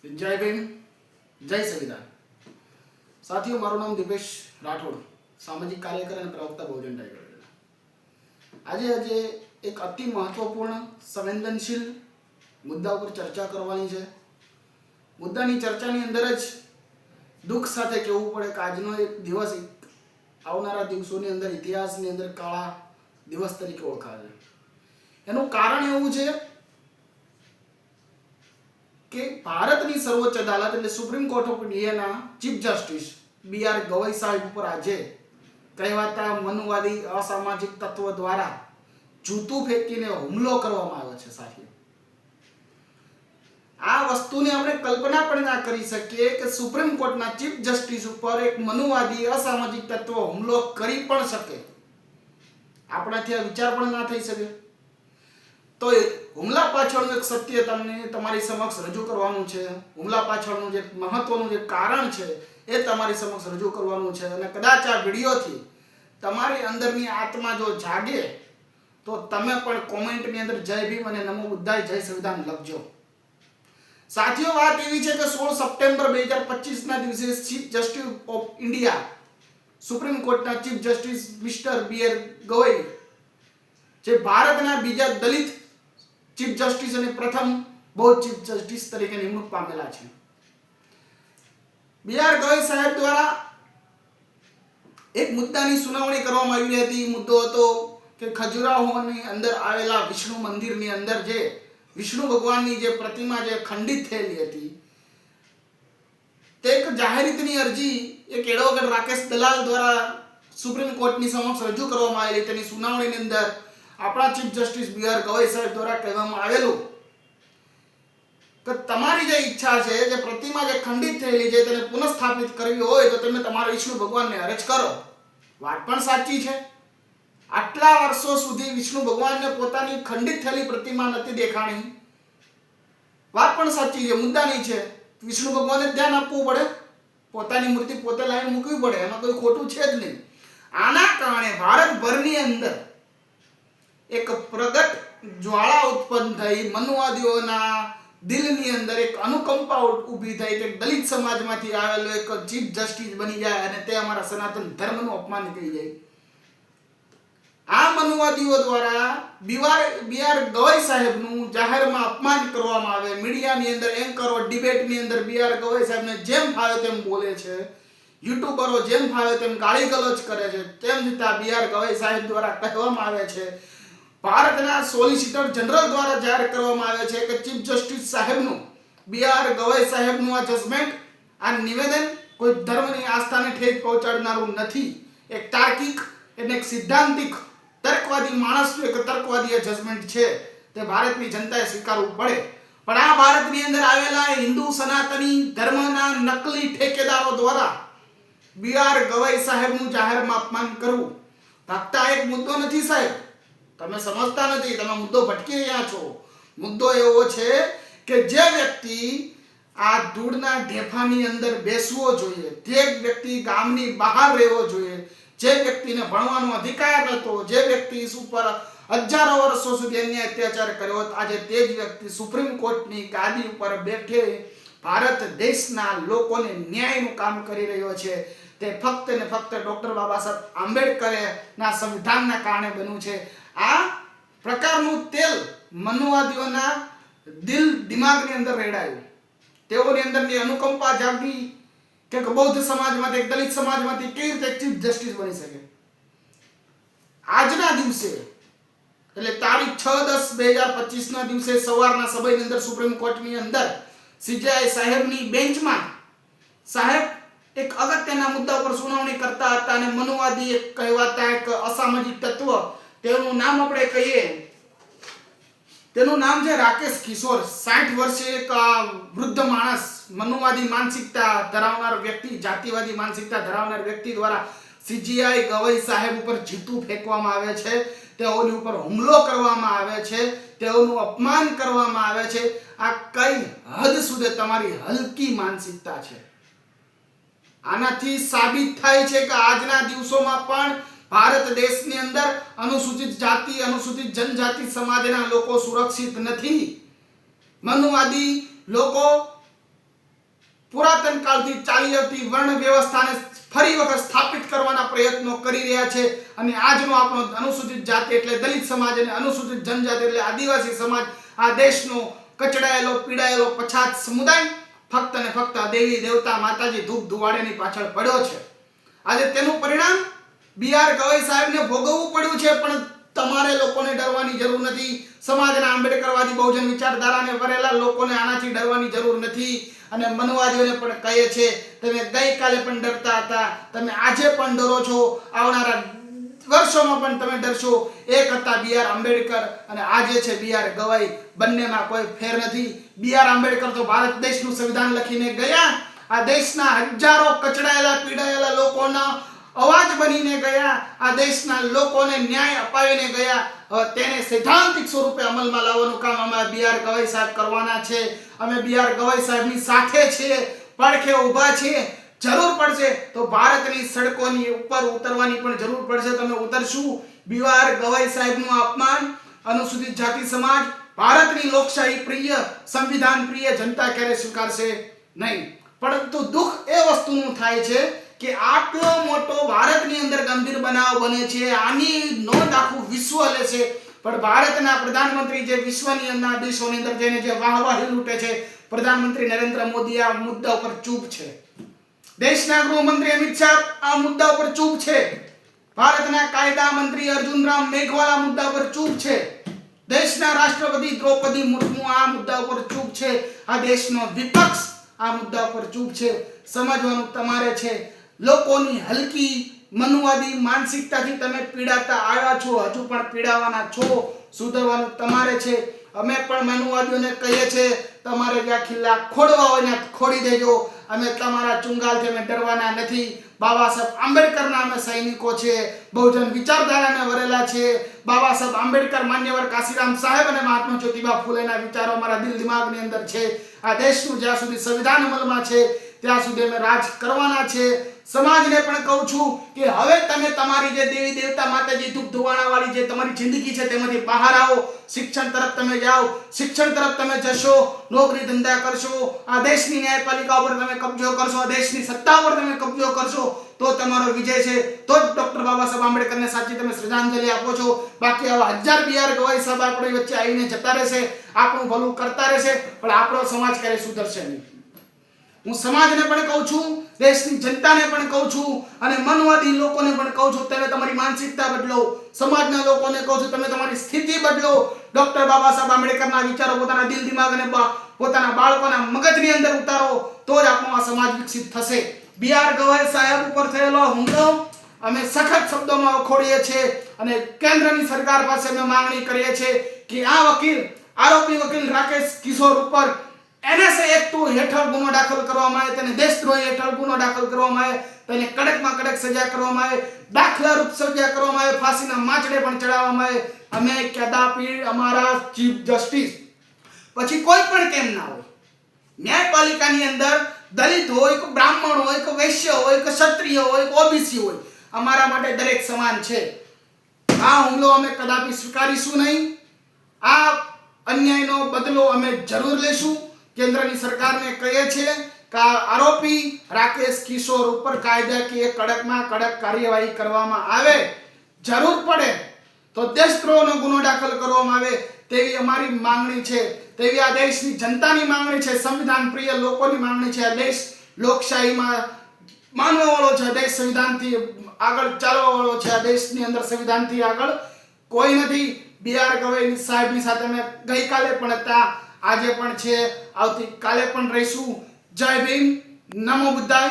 जय भीम, जय संविधान। साथियों, मारू नाम दीपेश राठौड़, सामाजिक कार्यकर અને પ્રવક્તા બહુજન ટાઈગર। આજે એક અતિ મહત્વપૂર્ણ સંવેદનશીલ મુદ્દા ઉપર ચર્ચા કરવાની છે। મુદ્દાની ચર્ચાની અંદર જ દુઃખ સાથે કહેવું પડે કે આજનો એક દિવસ આવનારા દિવસોની અંદર ઇતિહાસની અંદર કાળા દિવસ તરીકે ઓળખાશે। એનું કારણ એવું છે કે ભારતની સર્વોચ્ચ અદાલત એટલે સુપ્રીમ કોર્ટ ઓફ ઇન્ડિયાના ચીફ જસ્ટિસ BR ગવઈ સાહેબ ઉપર આજે કહેવાતા મનુવાદી અસામાજિક તત્વો દ્વારા જૂતું ફેંકીને હુમલો કરવામાં આવ્યો છે। સાથે આ વસ્તુની આપણે કલ્પના પણ ના કરી શકીએ કે સુપ્રીમ કોર્ટના ચીફ જસ્ટિસ ઉપર એક મનુવાદી અસામાજિક તત્વો હુમલો કરી પણ શકે। આપણાથી આ વિચાર પણ ના થઈ શકે। તો હુમલા પાછળનું એક સત્ય તમને તમારી સમક્ષ રજૂ કરવાનું છે। હુમલા પાછળનું જે મહત્વનું જે કારણ છે એ તમારી સમક્ષ રજૂ કરવાનું છે અને કદાચ આ વિડીયોથી તમારી અંદરની આત્મા જો જાગે તો તમે પણ કોમેન્ટની અંદર જય ભીમ અને નમો બુદ્ધાય જય સંવિધાન લખજો। સાથીઓ, વાત એવી છે કે 16 સપ્ટેમ્બર 2025 ના દિવસે chief justice of India supreme કોર્ટના chief justice mister BR Gavai જે ભારતના બીજા દલિત ચીફ જસ્ટિસ અને પ્રથમ બૌદ્ધ ચીફ જસ્ટિસ તરીકે નિમણૂક પામેલા છે। BR ગવઈ સાહેબ દ્વારા એક મુદ્દાની સુનાવણી કરવામાં આવી હતી। મુદ્દો હતો કે ખજુરાહોની અંદર આવેલા વિષ્ણુ મંદિરની અંદર જે વિષ્ણુ ભગવાનની જે પ્રતિમા જે ખંડિત થયેલી હતી તે એક જાહેરાતની અરજી એક એડવોકેટ રાકેશ દલાલ દ્વારા સુપ્રીમ કોર્ટની સમક્ષ રજૂ કરવામાં આવેલી। તેની સુનાવણીની અંદર આપણા ચીફ જસ્ટિસ BR ગવઈ સાહેબ દ્વારા કહેવામાં આવેલું કે તમારી જે ઈચ્છા છે જે પ્રતિમા જે ખંડિત થયેલી છે તેને પુનઃસ્થાપિત કરવી હોય તો તમે તમારા વિષ્ણુ ભગવાનને અરજ કરો। વાત પણ સાચી છે। આટલા વર્ષો સુધી વિષ્ણુ ભગવાનને પોતાની ખંડિત થયેલી પ્રતિમા નથી દેખાણી। વાત પણ સાચી છે, મુદ્દાની છે। વિષ્ણુ ભગવાનને ધ્યાન આપવું પડે, પોતાની મૂર્તિ પોતે લાવીને મૂકવી પડે, એમાં કોઈ ખોટું છે જ નહીં। આના કારણે ભારતભરની અંદર એક પ્રગટ જ્વાળા ઉત્પન્ન થઈ, મનુવાદીઓના દિલની અંદર એક અનુકંપા ઊભી થઈ કે દલિત સમાજમાંથી આવેલો એક ચીફ જસ્ટિસ બની જાય અને તે અમારા સનાતન ધર્મનું અપમાન કરી જાય। આ મનુવાદીઓ દ્વારા BR ગવઈ સાહેબનું જાહેરમાં અપમાન કરવામાં આવે। મીડિયાની અંદર એન્કરો ડિબેટની અંદર BR ગવઈ સાહેબને જેમ ફાવે તેમ બોલે છે, યુટ્યુબરો જેમ ફાવે તેમ ગાળી ગલોચ કરે છે। તેમ છતાં BR ગવઈ સાહેબ દ્વારા કહેવામાં આવે છે, ભારતના સોલિસિટર જનરલ દ્વારા જાહેર કરવામાં આવે છે કે ચીફ જસ્ટિસ સાહેબનું BR ગવઈ સાહેબનું આ જજમેન્ટ, આ નિવેદન કોઈ ધર્મની આસ્થાને ઠેસ પહોંચાડનારું નથી। એક તાર્કિક એટલે એક સિદ્ધાંતિક તર્કવાદી માણસનું એક તર્કવાદી જજમેન્ટ છે, તે ભારતની જનતાએ સ્વીકારવું પડે। પણ આ ભારતની અંદર આવેલા હિન્દુ સનાતની ધર્મના નકલી ઠેકેદારો દ્વારા BR ગવઈ સાહેબનું જાહેરમાં અપમાન કરવું ફક્ત એક મુદ્દો નથી સાહેબ, તમે સમજતા નથી, તમે મુદ્દો ભટકી રહ્યા છો। મુદ્દો એવો છે કે જે વ્યક્તિ આ ધૂળના ઢેફાની અંદર બેસવો જોઈએ, જે વ્યક્તિ ગામની બહાર રહેવો જોઈએ, જે વ્યક્તિને ભણવાનો અધિકાર નહોતો, જે વ્યક્તિ ઉપર હજારો વર્ષો સુધી અન્યાય અત્યાચાર કર્યો, આજે તે જ વ્યક્તિ સુપ્રીમ કોર્ટની ગાદી ઉપર બેઠે ભારત દેશના લોકોને ન્યાયનું કામ કરી રહ્યો છે। તે ફક્ત ને ફક્ત ડોક્ટર બાબા સાહેબ આંબેડકરના સંવિધાનના કારણે બન્યું છે। આ પ્રકારનું તેલ મનુવાદીઓના દિલ દિમાગની અંદર રેડાયું, તેઓની અંદરની અનુકંપા જાગી કે બૌદ્ધ સમાજમાંથી, એક દલિત સમાજમાંથી કેવી રીતે ચીફ જસ્ટિસ બની શકે। આજના દિવસે એટલે તારીખ 6/10/2025 ના દિવસે સવારના સમયની અંદર સુપ્રીમ કોર્ટની અંદર CJI સાહેબની બેન્ચમાં સાહેબ એક અગત્યના મુદ્દા પર સુનાવણી કરતા હતા અને મનુવાદી એક કહેવાતા એક અસામાજિક તત્વ, તેનું નામ આપણે કહીએ, તેનું નામ છે રાકેશ કિશોર, 60 વર્ષીય એક વૃદ્ધ માણસ, મનુવાદી માનસિકતા ધરાવનાર વ્યક્તિ, જાતિવાદી માનસિકતા ધરાવનાર વ્યક્તિ દ્વારા CJI ગવઈ સાહેબ ઉપર જીતું ફેંકવામાં આવે છે, તેઓની ઉપર હુમલો કરવામાં આવે છે, તેઓનું અપમાન કરવામાં આવે છે। આ કઈ હદ સુધી તમારી હલકી માનસિકતા છે। આનાથી સાબિત થાય છે કે આજના દિવસોમાં પણ ભારત દેશની અંદર અનુસૂચિત જાતિ, અનુસૂચિત જનજાતિ સમાજના લોકો સુરક્ષિત નથી। મનુવાદી લોકો પુરાતન કાળથી ચાલી આવતી વર્ણ વ્યવસ્થાને ફરી વખત સ્થાપિત કરવાના પ્રયત્નો કરી રહ્યા છે અને આજનો આપણો અનુસૂચિત જાતિ એટલે દલિત સમાજ અને અનુસૂચિત જનજાતિ એટલે આદિવાસી સમાજ આ દેશનો કચડાયેલો પીડાયેલો પછાત સમુદાય ફક્ત ને ફક્ત દેવી દેવતા માતાજી ધૂપ ધુવાડેની પાછળ પડ્યો છે. આજે તેનું પરિણામ BR ગવાઈ સાહેબને ભોગવવું પડ્યું છે. પણ તમારે લોકોને ડરવાની જરૂર નથી. સમાજના આંબેડકરવાદી બહુજન વિચારધારાને વરેલા લોકોને આનાથી ડરવાની જરૂર નથી. અને મનવાદીઓને પણ કહે છે તમે ગઈકાલે પણ ડરતા હતા, તમે આજે પણ ડરો છો, આવનારા વર્ષોમાં પણ તમે ડરશો. એક હતા BR આંબેડકર અને આજે છે BR ગવાઈ. બંનેમાં કોઈ ફેર નથી. BR આંબેડકર તો ભારત દેશનું સંવિધાન લખીને ગયા. આ દેશના હજારો કચડાયેલા પીડાયેલા લોકોના અવાજ બનીને ગયા. આ દેશના લોકોને ન્યાય અપાવીને ગયા. તેને સૈદ્ધાંતિક સ્વરૂપે અમલમાં લાવવાનું કામ અમે BR ગવાઈ સાહેબ કરવાના છે. અમે BR ગવાઈ સાહેબની સાથે છીએ, પડખે ઊભા છીએ. જરૂર પડશે તો ભારતની સડકોની ઉપર ઉતરવાની પણ જરૂર પડશે તો અમે ઉતરશું. BR ગવાઈ સાહેબનું અપમાન અનુસૂચિત જાતિ સમાજ, ભારતની લોકશાહી પ્રિય સંવિધાન પ્રિય જનતા ક્યારે સ્વીકારશે નહીં. પરંતુ દુઃખ એ વસ્તુનું થાય છે કે આટલો મોટો ભારતની અંદર ગંભીર બનાવ બને છે, આની નોંધ આખું વિશ્વ લે છે, પણ ભારતના પ્રધાનમંત્રી જે વિશ્વની અંદર દેશોની અંદર જઈને જે વાહવાહી લૂંટે છે, પ્રધાનમંત્રી નરેન્દ્ર મોદી આ મુદ્દા ઉપર ચૂપ છે. દેશના ગૃહમંત્રી અમિત શાહ આ મુદ્દા ઉપર ચૂપ છે. ભારતના કાયદા મંત્રી અર્જુન રામ મેઘવાલ આ મુદ્દા ઉપર ચૂપ છે. દેશના રાષ્ટ્રપતિ દ્રૌપદી મુર્મુ આ મુદ્દા ઉપર ચૂપ છે. આ દેશનો વિપક્ષ આ મુદ્દા પર ચૂપ છે. સમજવાનું તમારે છે. લોકોની હલકી મનુવાદી માનસિકતાથી તમે પીડાતા આવ્યા છો, હજુ પણ પીડાવાના છો. સુધરવાનું તમારે છે. અમે પણ મનુવાદીઓને કહીએ છીએ તમારે જ્યાં ખિલ્લા ખોડવા હોય ને ખોડી દેજો. અમે તમારા ચુંગાલથી અમે ડરવાના નથી. બાબા સાહેબ આંબેડકરના અમે સૈનિકો છે, બહુજન વિચારધારાને વરેલા છે. બાબા સાહેબ આંબેડકર, માન્યવર કાશીરામ સાહેબ અને મહાત્મા જ્યોતિબા ફૂલેના વિચારો અમારા દિલ દિમાગની અંદર છે. આ દેશનું જ્યાં સુધી સંવિધાન અમલમાં છે ત્યાં સુધી અમે રાજ કરવાના છે. સમાજને પણ કહું છું કે હવે તમે તમારી જે દેવી દેવતા માતાજી ધૂપ ધુવાણા વાળી જે તમારી જિંદગી છે તેમાંથી બહાર આવો. શિક્ષણ તરફ તમે જાઓ. શિક્ષણ તરફ તમે જશો, નોકરી ધંધા કરશો, આ દેશની ન્યાયપાલિકા ઉપર તમે કબજો કરશો, આ દેશની સત્તા ઉપર તમે કબજો કરશો તો તમારો વિજય છે. તો જ ડોક્ટર બાબા સાહેબ આંબેડકરને સાચી તમે શ્રદ્ધાંજલિ આપો છો. બાકી આવા હજાર BR ગવાઈ સાહેબ આપણી વચ્ચે આવીને જતા રહેશે, આપણું ભલું કરતા રહેશે, પણ આપણો સમાજ ક્યારે સુધરશે નહીં. હું સમાજને પણ કહું છું, દેશની જનતાને પણ કહું છું અને મનવાદી લોકોને પણ કહું છું તમે તમારી માનસિકતા બદલો. સમાજના લોકોને કહું છું તમે તમારી સ્થિતિ બદલો. ડોક્ટર બાબા સાહેબ આંબેડકરના વિચારો પોતાના દિલ દિમાગ અને પોતાના બાળકોના મગજની અંદર ઉતારો તો જ આપણો આ સમાજ વિકસિત થશે. BR ગવાઈ સાહેબ ઉપર થયેલો હુમલો અમે સખત શબ્દોમાં વખોડીએ છીએ અને કેન્દ્રની સરકાર પાસે અમે માંગણી કરીએ છીએ કે આ વકીલ આરોપી વકીલ રાકેશ કિશોર ઉપર NSA એક્ટ હેઠળ ગુનો દાખલ કરવામાં આવે, તેને દેશદ્રોહી હેઠળ ગુનો દાખલ કરવામાં આવે, તેને કડકમાં કડક સજા કરવામાં આવે, દાખલારૂપ સજા કરવામાં આવે, ફાંસીના માંચડે પણ ચડાવવામાં આવે. અમે કદાપી અમારા ચીફ જસ્ટિસ પછી કોઈ પણ કેમ ના હોય, ન્યાયપાલિકાની અંદર દલિત હોય કે બ્રાહ્મણ હોય કે વૈશ્ય હોય કે ક્ષત્રિય હોય કે OBC હોય, અમારા માટે દરેક સમાન છે. આ હુમલો અમે કદાપી સ્વીકારીશું નહીં. આ અન્યાયનો બદલો અમે જરૂર લેશું. કેન્દ્રની સરકારને કહીએ છીએ કે આરોપી રાકેશ કિશોર ઉપર કાયદાકીય કડકમાં કડક કાર્યવાહી કરવામાં આવે. જરૂર પડે તો દેશદ્રોહનો ગુનો દાખલ કરવામાં આવે તેવી અમારી માંગણી છે. તેવી આ દેશની જનતાની માંગણી છે. સંવિધાન પ્રિય લોકોની માંગણી છે. આ દેશ લોકશાહીમાં માનવા વાળો છે. આ દેશ સંવિધાનથી આગળ ચાલવા વાળો છે. આ દેશની અંદર સંવિધાનથી આગળ કોઈ નથી. BR ગવાઈ સાહેબની સાથે અમે ગઈકાલે પણ હતા, આજે પણ છે, આવતીકાલે પણ રહીશું. જય ભીમ, નમો બુદ્ધાય.